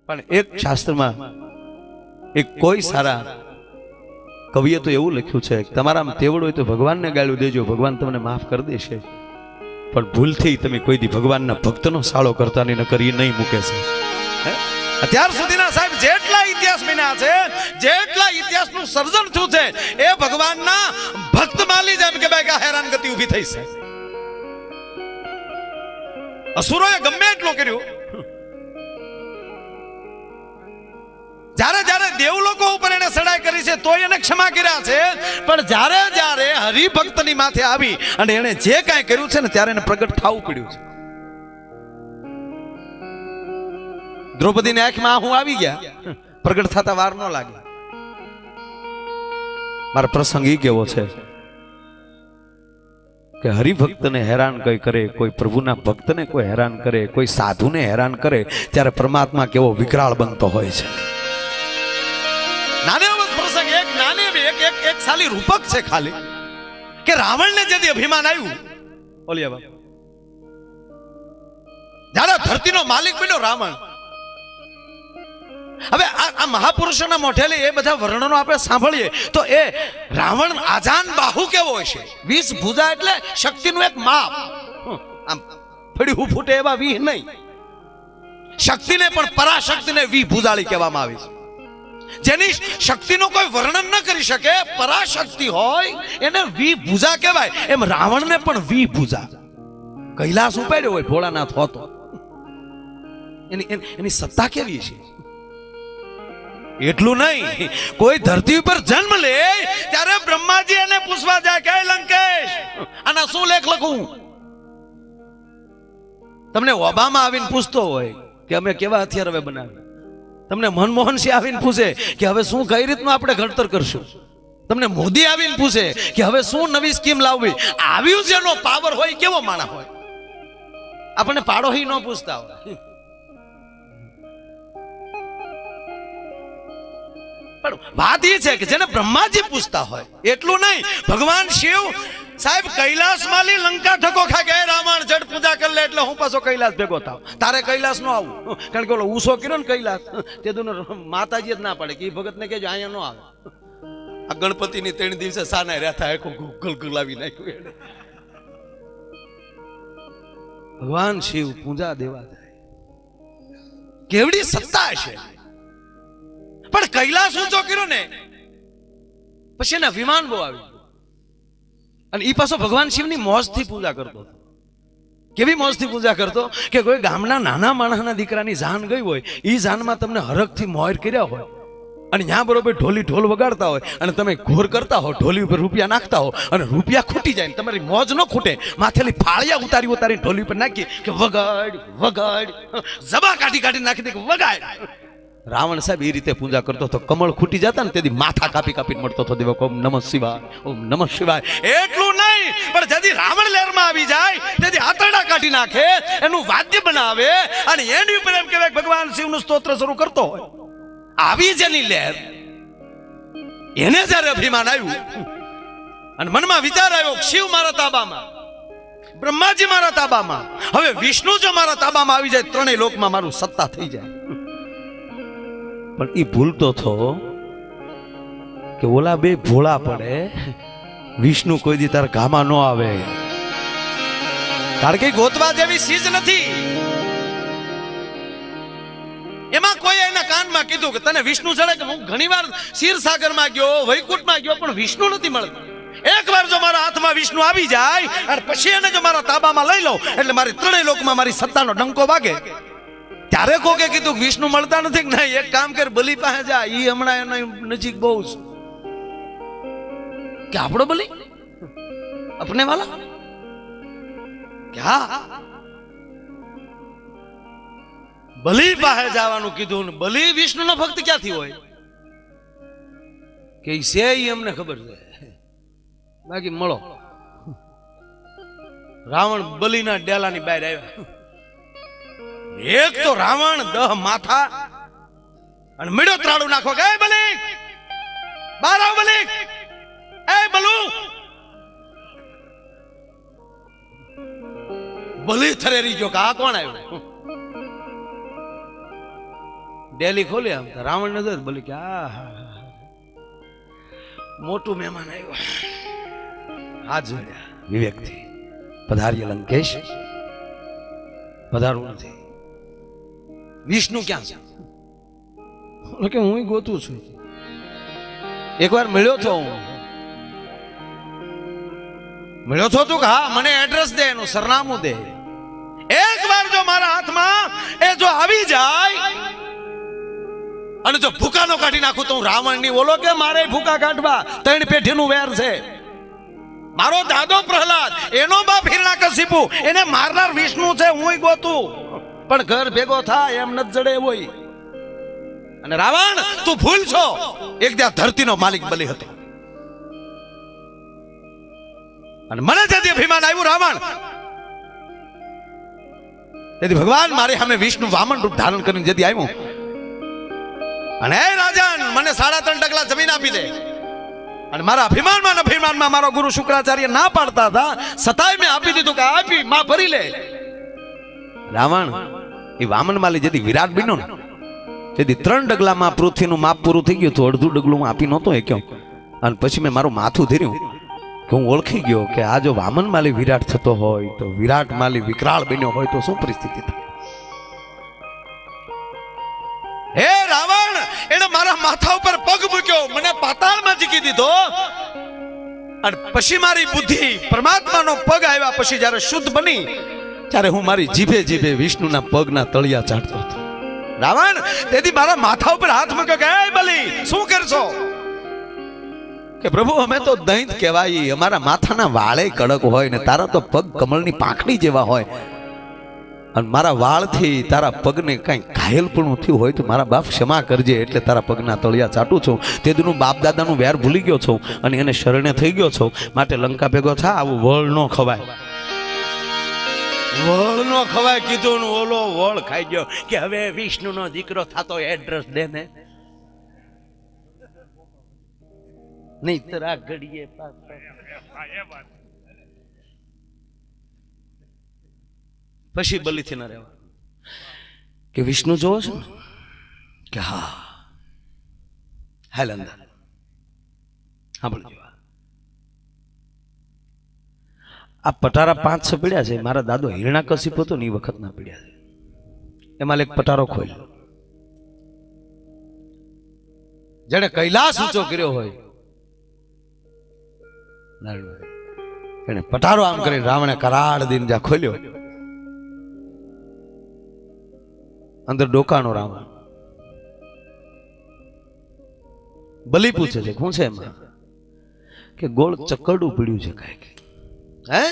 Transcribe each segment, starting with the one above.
પણ એક શાસ્ત્રમાં એક કોઈ સારા કવિએ તો એવું લખ્યું છે કે તમારામાં તેવડ હોય તો ભગવાનને ગાળ્યું દેજો, ભગવાન તમને માફ કરી દેશે, પણ ભૂલથી તમે કોઈ દી ભગવાનના ભક્તનો સાળો કરતા નહીં, નકર ઈ નહીં મૂકે છે. અત્યાર સુધીના સાહેબ જેટલા ઇતિહાસ બન્યા છે, જેટલા ઇતિહાસનું સર્જન થયું છે, એ ભગવાનના ભક્ત માલી જેમ કે ભાઈ હેરાનગતિ ઊભી થઈ છે. અસુરોએ ગમે એટલું કર્યું, જ્યારે જ્યારે દેવલોકો ઉપર એને સડાઈ કરી છે તો એને ક્ષમા કર્યા છે, પણ જ્યારે જ્યારે હરિભક્તની માથે આવી અને એને જે કાંઈ કર્યું છે ને ત્યારે એને પ્રગટ થવું પડ્યું છે. દ્રૌપદીની આંખમાં આંસુ આવી ગયા, પ્રગટ થતા વાર ન લાગે. મારો પ્રસંગ ઈ કેવો છે કે હરિભક્તને હેરાન કઈ કરે, કોઈ પ્રભુના ભક્તને કોઈ હેરાન કરે, કોઈ સાધુને હેરાન કરે, ત્યારે પરમાત્મા કેવો વિકરાળ બનતો હોય છે. નાને પ્રસંગ એક નાને એક સાલી રૂપક છે ખાલી, કે રાવણને જે અભિમાન આવ્યું, ઓલિયા બાપ જ્યારે ધરતીનો માલિક બન્યો રાવણ. હવે આ મહાપુરુષોના મોઢેલી એ બધા વર્ણનો આપણે સાંભળીએ તો એ રાવણ આજાન બાહુ કેવો હશે. 20 ભુજા એટલે શક્તિનું એક માપ, આમ ફળ્યું ફૂટે એવા 20 નહીં. શક્તિને પણ પરાશક્તિને 20 ભુજાળી કહેવામાં આવી છે. જેની શક્તિનો કોઈ વર્ણન ન કરી શકે, પરાશક્તિ હોય એને 20 ભુજા કહેવાય. એમ રાવણને પણ 20 ભુજા. કૈલાસ ઉપાડ્યો હોય ભોળાનાથ હોતો, એની સત્તા કેવી છે. એટલું નહીં, કોઈ ધરતી ઉપર જન્મ લે ત્યારે બ્રહ્માજી એને પૂછવા જાય કે લંકેશ આના શું લેખ લખું. તમને ઓબામા આવીને પૂછતો હોય કે અમે કેવા હથિયાર હવે બનાવ્યા, તમને મનમોહન સિંહ આવીને પૂછે કે હવે શું કઈ રીતનું આપણે ઘડતર કરશું, તમને મોદી આવીને પૂછે કે હવે શું નવી સ્કીમ લાવવી. આવ્યું જેનો પાવર હોય કેવો માણસ હોય, આપણને પાડોહી ન પૂછતા હોય. પણ વાત એ છે કે જેને બ્રહ્માજી પૂછતા હોય. એટલું નહીં, ભગવાન શિવ સાહેબ કૈલાસ માલી લંકા ઠકો ખા ગયા, રાવણ જડ પૂજા કરી લે એટલે હું પાછો કૈલાસ ભેગો થાવ. તારે કૈલાસ નો આવું, કારણ કે ઓલો ઊસો કર્યો ને કૈલાસ, તે તો માતાજી જ ના પાડે કે ભગત ને કેજો અહીંયા નો આવે. આ ગણપતિની 3 દિવસે સાના રહેતા ગલગલાવી નાખ્યું. ભગવાન શિવ પૂજા દેવા જાય, કેવડી સત્તા હશે. પણ કૈલાસ ઊંચો કર્યો ને પછી એના વિમાન બહુ આવી, અને ઈ પાછો ભગવાન શિવની મોજથી પૂજા કરતો. કેવી મોજથી પૂજા કરતો કે કોઈ ગામના નાના માણસના દીકરાની જાન ગઈ હોય, ઈ જાનમાં તમને હરખથી મોર કર્યા હોય, અને ત્યાં બરોબર ઢોલ વગાડતા હોય, અને તમે ઘોર કરતા હો, ઢોલી ઉપર રૂપિયા નાખતા હો, અને રૂપિયા ખૂટી જાય, તમારી મોજ ન ખૂટે, માથેલી ફાળિયા ઉતારી ઢોલી ઉપર નાખી કે વગાડ વગાડ, જબા કાઢી નાખી દે કે વગાડ. રાવણ સાહેબ એ રીતે પૂજા કરતો તો કમળ ખૂટી જતા ને તેથી માથા કાપીને મળતો હતો. દેવો ઓમ નમઃ શિવાય, ઓમ નમઃ શિવાય. એટલું નહીં, પણ જેથી રાવણ લહેરમાં આવી જાય તેથી આતરડા કાઢી નાખે, એનું વાદ્ય બનાવે, અને એની ઉપર એમ કહેવાય ભગવાન શિવનું સ્તોત્ર શરૂ કરતો હોય. આવી જેની લહેર, એને જ્યારે અભિમાન આવ્યું અને મનમાં વિચાર આવ્યો શિવ મારા તાબામાં, બ્રહ્માજી મારા તાબામાં, હવે વિષ્ણુ જો મારા તાબામાં આવી જાય, ત્રણેય લોકમાં મારું સત્તા થઈ જાય. પણ એ ભૂલતો થો કે ઓલા બે ભોળા પડે, વિષ્ણુ કોઈ દી તાર ગામાં ન આવે, કારણ કે ગોતવા જેવી ચીજ નથી. એમાં કોઈ એના કાનમાં કીધું કે તને વિષ્ણુ ચડે, કે હું ઘણીવાર ક્ષીરસાગરમાં ગયો, વૈકુંઠમાં ગયો, પણ વિષ્ણુ નથી મળતો. એકવાર જો મારા હાથમાં વિષ્ણુ આવી જાય અને પછી એને જો મારા તાબામાં લઈ લઉં એટલે મારી ત્રણેય લોકમાં મારી સત્તાનો ડંકો વાગે. ત્યારે કોકે કીધું વિષ્ણુ મળતા નથી, નહીં એક કામ કર બલી પાસે જા, ઈ હમણાં એના નજીક બહુ છે. કે આપણો બલી અપને વાલા ક્યા, બલી પાસે જવાનું કીધું, ને બલી વિષ્ણુ નો ભક્ત ક્યાંથી હોય કે છે ઈ અમને ખબર છે, બાકી મળો. રાવણ બલીના ડેલાની બહાર આવ્યા. એક તો રાવણ 10 માથા અને મીડો ત્રાડું નાખો કે બલી બહાર આવ, બલી એ બલુ. બલી થરેરી જો કે આ કોણ આવ્યું, ડેલી ખોલી આમ રાવણ નજર બોલી કે આ મોટું મહેમાન આવ્યો. હાથ જોડ્યા વિવેકથી, પધારીએ લંકેશ. પધારવું નથી. વિષ્ણુ ક્યાં છે? કે હું ગોતું છું. એકવાર મળ્યો છો હું. મળ્યો છો તું? હા, મને એડ્રેસ દે, એનું સરનામું દે. એક વાર જો મારા હાથમાં એ જો આવી જાય અને જો ભૂકાનો કાઢી નાખું તો હું રાવણ ની ઓલો કે મારે ભૂકા કાઢવા 3 પેઢીનું વેર છે. મારો દાદો પ્રહલાદ, એનો બાપ હિરણ્યકશિપુ, એને મારનાર વિષ્ણુ છે. હું ગોતું પણ ઘર ભેગો થાય એમ ન જડે હોય. અને રાવણ તું ભૂલ છો, એક ત્યાં ધરતીનો માલિક બલી હતો અને મને જેથી અભિમાન આવ્યું રાવણ, તેથી ભગવાન મારી સામે વિષ્ણુ વામન રૂપ ધારણ કરીને જેથી આવ્યું અને હે રાજન મને 3.5 ડગલા જમીન આપી દે. અને મારા અભિમાનમાં મારો ગુરુ શુક્રાચાર્ય ના પાડતા હતા, છતાંય મેં આપી દીધું કે આપી માં ભરી લે. રાવણ એ વામન માલી જેથી વિરાટ બન્યો ને તેથી 3 ડગલામાં પૃથ્વીનું માપ પૂરું થઈ ગયું. તો અડધું ડગલું આપી નહોતો એ ક્યો. અને પછી મેં મારું માથું ધીર્યું કે હું ઓળખી ગયો કે આ જો વામન માલી વિરાટ થતો હોય તો વિરાટ માલી વિકરાળ બન્યો હોય તો શું પરિસ્થિતિ થાય. હે રાવણ, એને મારા માથા ઉપર પગ મૂક્યો, મને પાતાળમાં ઝીકી દીધો. અને પછી મારી બુદ્ધિ પરમાત્માનો પગ આવ્યા પછી જ્યારે શુદ્ધ બની ત્યારે હું મારી જીભે વિષ્ણુના પગના તળિયા ચાટતો હતો. રાવણ તેથી મારા માથા ઉપર હાથ મૂક્યો કે હે બલી શું કરશો? કે પ્રભુ અમે તો દૈત કહેવાય, અમારા માથાના વાળે કડક હોય ને તારા તો પગ કમળની પાંખડી જેવા હોય. અને મારા વાળથી તારા પગને કઈ ઘાયલપણું થયું હોય તો મારા બાપ ક્ષમા કરજે, એટલે તારા પગના તળિયા ચાટું છું. તેદનું બાપ દાદાનું વેર ભૂલી ગયો છું અને એને શરણે થઈ ગયો છું. માટે લંકા ભેગો થા, આવું વળ ન ખવાય. વળ નો ખવાય કીધું ને ઓલો વળ ખાઈ ગયો કે હવે વિષ્ણુ નો દીકરો થતો એડ્રેસ દે ને. નહીં તરા ઘડીએ પછી બલીથી ના રહેવા કે વિષ્ણુ જોવો છો કે હા હાલ અંદર સાંભળજો. આ પટારા 500 પીડ્યા છે. મારા દાદો હિરણ્યકશિપુ હતો ને એ વખત ના પીડ્યા છે. એમાં એક પટારો ખોલ્યો. જેને કૈલાસ ઊંચો કર્યો હોય એને પટારો આમ કરી રાવણે કરાડ દીને જ્યાં ખોલ્યો, અંદર ડોકાનો રાવણ. બલી પૂછે છે શું છે એમાં? કે ગોળ ચકરડું પીડ્યું છે કાંઈક. હે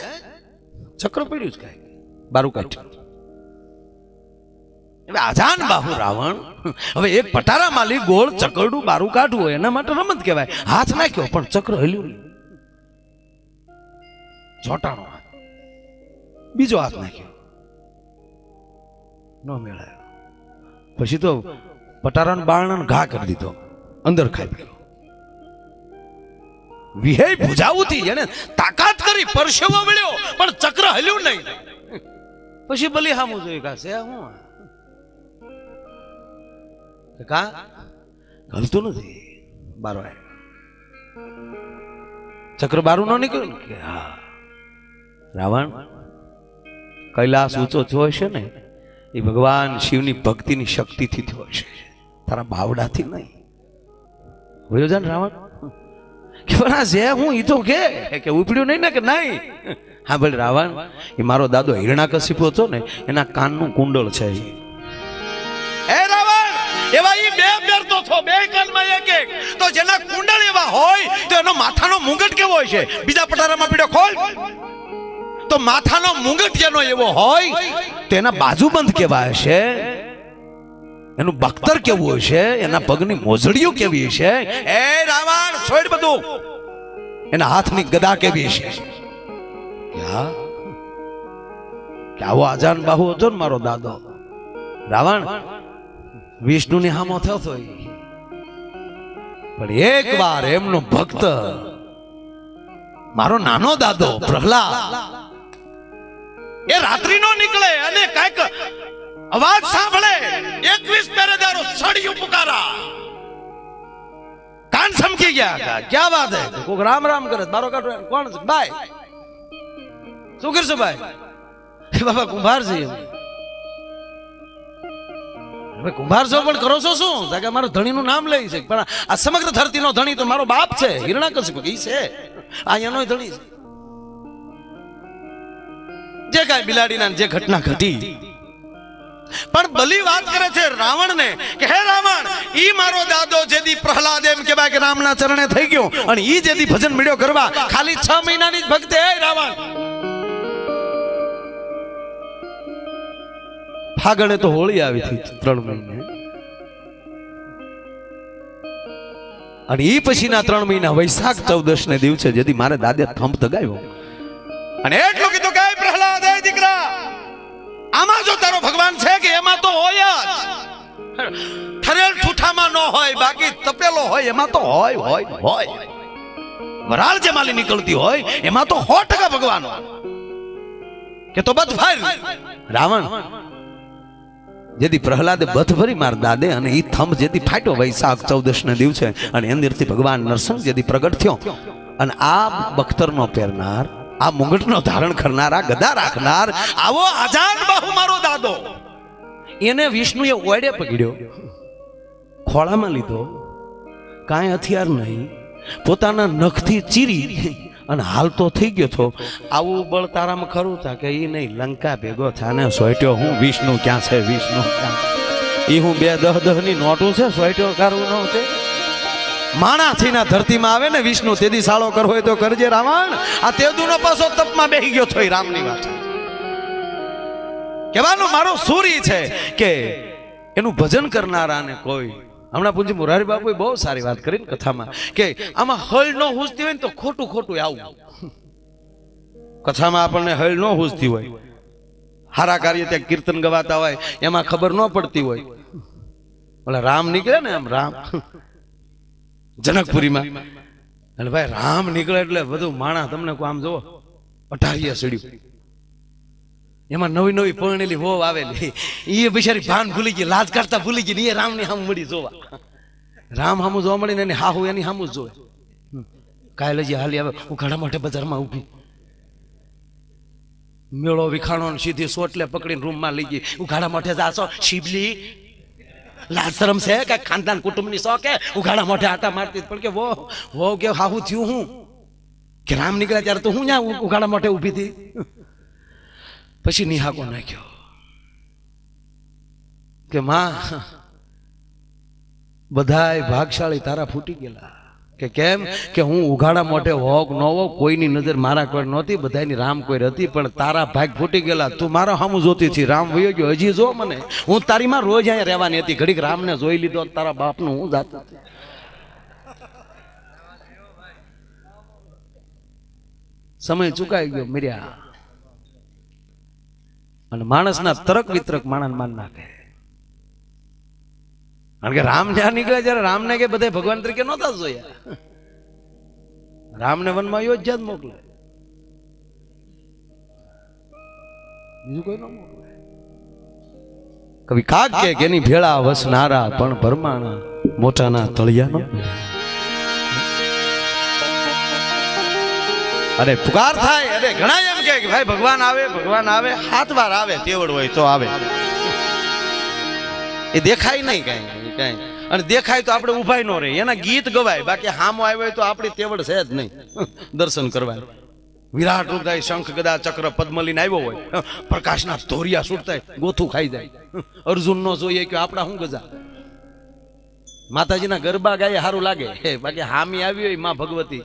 ચક્ર પીડ્યું છે કાંઈક, બારું કાઢ્યું. હવે આજાન બાહુ રાવણ. હવે એક પટારા માલી ગોળ ચકરડું બારું કાઢવું હોય એના માટે રમત કહેવાય. હાથ નાખ્યો પણ ચક્ર હલ્યું નહીં. ચોટાણો હાથ, બીજો હાથ નાખ્યો, ન મેળાયો. પછી તો પટારાનો બારણાનો ઘા કરી દીધો, અંદર ખાઈ ગયો. વિહે ભુજાવુથી જેને તાકાત કરી પરસેવો મળ્યો પણ ચક્ર હલ્યું નહીં. પછી બલી હામું જોઈ કા છે હું કા હલતું નથી. બારો ચક્ર બારું ન નીકળ્યું કે હા રાવણ કૈલાસ ઊંચો થયો હશે ને એ ભગવાન શિવની ભક્તિની શક્તિથી થયો હશે, તારા બાવડાથી નહીં. હોય જાન રાવણ કે બના છે હું ઈ તો કે ઉપડ્યું નહીં ને કે નહીં. હા ભલે રાવણ એ મારો દાદો હિરણ્યકશિપુ હતો ને એના કાનનું કુંડળ છે. એ રાવણ એવા ઈ બે બેરતો છો, બે કાનમાં એક તો જેના કુંડળ એવા હોય તો એનો માથાનો મુંગટ કેવો હોય છે? બીજા પટારામાં પીડો ખોલ તો માથાનો મુંગટ જેનો એવો હોય તેના બાજુબંધ કેવા હશે, એનું બખ્તર કેવું હશે, એના પગની મોજડીઓ કેવી હશે. એ રાવણ છોડ બધું, એના હાથની ગદા કેવી હશે. કે આવો આજાન બાહુ હતો ને મારો દાદો રાવણ. વિષ્ણુની હામો થયો હતો પણ એક વાર એમનો ભક્ત મારો નાનો દાદો પ્રહલાદ એ રાત્રિ નો નીકળે અને કઈક અવાજ સાંભળે 21 પહેરેદારો સળિયું પુકારા, કાન સમકી ગયા, ક્યાં વાત હે, કોક રામ રામ કરે, બારો કાઢો, કોણ છે ભાઈ, શું કરશો ભાઈ? બાબા કુંભાર છે. હવે કુંભાર છો પણ કરો છો શું? કે મારા ધણીનું નામ લઈ છે, પણ આ સમગ્ર ધરતીનો ધણી તો મારો બાપ છે, હિરણાકશિપુ ઈ છે, આ એનો ધણી છે. જે કાંઈ બિલાડીના જે ઘટના ઘટી, પણ બલી વાત કરે છે રાવણ ને કે હે રાવણ, ઈ મારો દાદો જેદી પ્રહલાદ એમ કહેવાય કે રામના ચરણે થઈ ગયો, અને ઈ જેદી ભજન મળ્યો કરવા ખાલી 6 મહિનાની જ ભક્તિ. હે રાવણ, ફાગણે તો હોળી આવી હતી 3 મહિને, અને ઈ પછીના 3 મહિના વૈશાખ 14 ને દિવસે જેદી મારે દાદે થંભ દગાવ્યો, અને એટલું કીધું કે પ્રહલાદ એ દીકરા, આમાં જો તારો ભગવાન છે કે એમાં તો હોય જ, ઠરેલ ઠૂઠામાં ન હોય, બાકી તપેલો હોય એમાં તો હોય. વરાળ જે માલી નીકળતી હોય એમાં તો 100% ભગવાન હોય. કે તો બધ ભાઈ રાવણ જેથી પ્રહલાદે બધ ભરી માર દાદે, અને ઈ થંભ જેથી ફાટ્યો વૈશાખ 14 ને દિવસે, અને અંદરથી ભગવાન નરસિંહ જેથી પ્રગટ થયો, અને આ બખ્તરનો પહેરનાર, આ મુંગટનો ધારણ કરનાર, આ ગદા રાખનાર, આવો આજાન બાહુ મારો દાદો, એને વિષ્ણુએ ઓયડે પકડ્યો, ખોળામાં લીધો, કાંઈ હથિયાર નહીં, પોતાના નખથી ચીરી અને હાલતો થઈ ગયો તો. આવું બળ તારામાં ખરું હતા કે ઈ નહીં, લંકા ભેગો થાને સોટ્યો હું, વિષ્ણુ ક્યાં છે, વિષ્ણુ ક્યાં? ઈ હું 2 ની નોટું છે, સોટ્યો કારું ન છે. માણાથી ના ધરતીમાં આવે ને વિષ્ણુ, તેદી સાળો કરવો હોય તો કરજે રાવણ. આ તેદુનો પાછો તપમાં બેહી ગયો તો રામની વાત કહેવાનું મારો સૂરી છે કે એનું ભજન કરનારાને કોઈ. હમણાં પૂંજી મોરારી બાપુએ બહુ સારી વાત કરી કથામાં કે આમાં હળ ન હુજતી હોય ને તો ખોટું આવું. કથામાં આપણને હળ ન હુજતી હોય, હારા કાર્ય ત્યાં કીર્તન ગવાતા હોય એમાં ખબર ન પડતી હોય. ઓલા રામ નીકળે ને, આમ રામ જનકપુરીમાં, અને ભાઈ રામ નીકળે એટલે બધું માણા તમને આમ જોવો અઢારિયા સડ્યું. એમાં નવી પરણેલી હોવ આવેલી, એ બિચારી ભાન ભૂલી ગઈ, લાજ કરતા ભૂલી ગઈ, એ રામની સામું મળી જોવા. રામ સામું જોવા મળી ને એની હાહુ એની સામું જ જોવે. કાલે હજી હાલી આવે, હું ઘણા મોટે બજારમાં ઊભી, મેળો વિખાણો સીધી સોટલે પકડીને રૂમમાં લઈ ગઈ. હું ઘણા મોટે જાશો શિવલી, લાજ શરમ છે કે ખાનદાન કુટુંબની શોખ કે ઉઘાડા મોઢે આટા મારતી, પણ કે વો કે હાહુ થયું હું કે રામ નીકળ્યા ત્યારે તો હું ત્યાં ઉઘાડા મોઢે ઊભી હતી. પછી નિહાકો નાખ્યો કે માં, બધાય ભાગશાળી તારા ફૂટી ગયેલા. કે કેમ? કે હું ઉઘાડા મોઢે હોક ન હો, કોઈની નજર મારા કોઈ નહોતી, બધાની રામ કોઈ હતી, પણ તારા ભાગ ફૂટી ગયેલા. તું મારો સામું જોતી હતી, રામ વયો ગયો, હજી જો મને, હું તારી માં રોજ અહીંયા રહેવાની હતી, ઘડીક રામને જોઈ લીધો, તારા બાપનું હું જાત. સમય ચુકાઈ ગયો મર્યા. અને માણસના તરક વિતરક માણસ માન નાખે. કારણ કે રામ જ્યાં નીકળે ત્યારે રામને કે બધા ભગવાન તરીકે નહોતા જોયા. રામને વનમાં અયોધ્યા જ મોકલે, બીજું કોઈ ન મોકલે. કવિ કાગ કે એની ભેળા વસનારા પણ પરમાણા, મોટાના તળિયા નો. અરે પુકાર થાય, અરે ઘણા એમ કે ભાઈ ભગવાન આવે, 7 વાર આવે, તેવડ હોય તો આવે. એ દેખાય નહીં કઈ, અને દેખાય તો આપણે ઉભાઈ ન રહે, એના ગીત ગવાય, બાકી હામો આવ્યો હોય તો આપણી તેવડ છે જ નહીં દર્શન કરવા. વિરાટ રૂપ થાય, શંખ ગદા ચક્ર પદ્મ લઈને આવ્યો હોય, પ્રકાશના ધોરિયા છૂટતા ગોથું ખાઈ જાય. અર્જુન નો જોઈએ કે આપણા શું ગજા. માતાજીના ગરબા ગાય સારું લાગે, બાકી હામી આવી હોય માં ભગવતી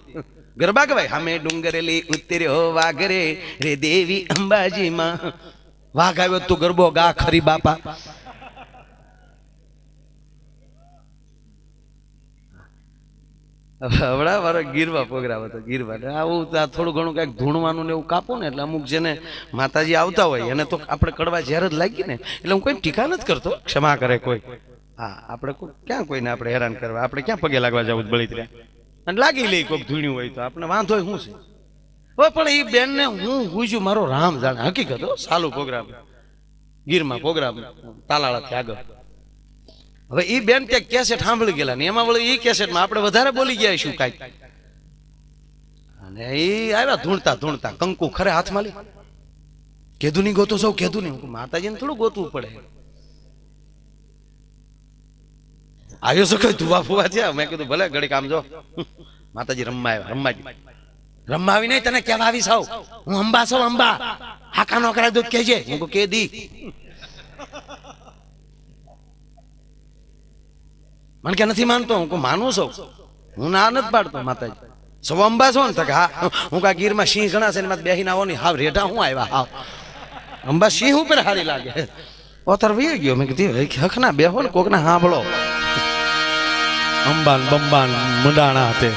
ગરબા ગવાય. હામે ડુંગરેલી ઉતર્યો વાઘરે રે દેવી અંબાજી માં. વાઘ આવ્યો તું ગરબો ગા ખરી બાપા. હવડા વાળો ગીરવા પ્રોગ્રામ હતો, ગીરવા. આવું થોડું ઘણું કઈક ધૂણવાનું ને એવું કાપું ને એટલે અમુક જેને માતાજી આવતા હોય એને તો આપણે કડવા ઝેર જ લાગી ને, એટલે હું કોઈ ટીકા નથી કરતો, ક્ષમા કરે કોઈ. હા, આપણે ક્યાં કોઈને આપણે હેરાન કરવા, આપણે ક્યાં પગે લાગવા જવું બળીતર્યા, અને લાગી લે કોઈક ધૂણ્યું હોય તો આપણે વાંધો હોય શું છે. હવે પણ એ બેન ને હું પૂછ્યું, મારો રામ જાણે હકીકત સાલું પ્રોગ્રામ. ગીરમાં પ્રોગ્રામ તાલાળાથી આગળ. હવે ઈ બેન ત્યાં કેસેટ સાંભળી ગયેલા ને એમાં વળી ઈ કેસેટમાં આપણે વધારે બોલી ગયા શું કાંઈક, અને ઈ આવ્યા ધૂણતા ધૂણતા, કંકુ ખરે હાથમાં લે, કેદું નહીં ગોતું સૌ, કેદું નહીં. માતાજીને થોડું ગોતવું પડે. આવ્યો છો કઈ ધુવા ફુવા થયા? મેં કીધું ભલે ઘડીક આમ જો. માતાજી રમવા આવ્યા. રમવા આવી નહીં, તને કેવા આવી સાવ, હું અંબા સૌ, અંબા હાકા નો કરાય દૂધ કેજે. હું કહું કે દી. મને કે નથી માનતો. હું કહું માનું છું, હું ના નથી પાડતો. માતાજી સૌ અંબા છો ને? તો હા. હું કા ગીરમાં સિંહ ઘણા છે, એમાં બેહીને આવો ને હાવ રેઢા હું આવ્યા હાવ. અંબા સિંહ ઉપર હારી લાગે. ઓતર વી ગયો. મેં કીધું હક ના બેહો ને, કોક ના સાંભળો. અંબાન બંબાન મંડાણા હાથે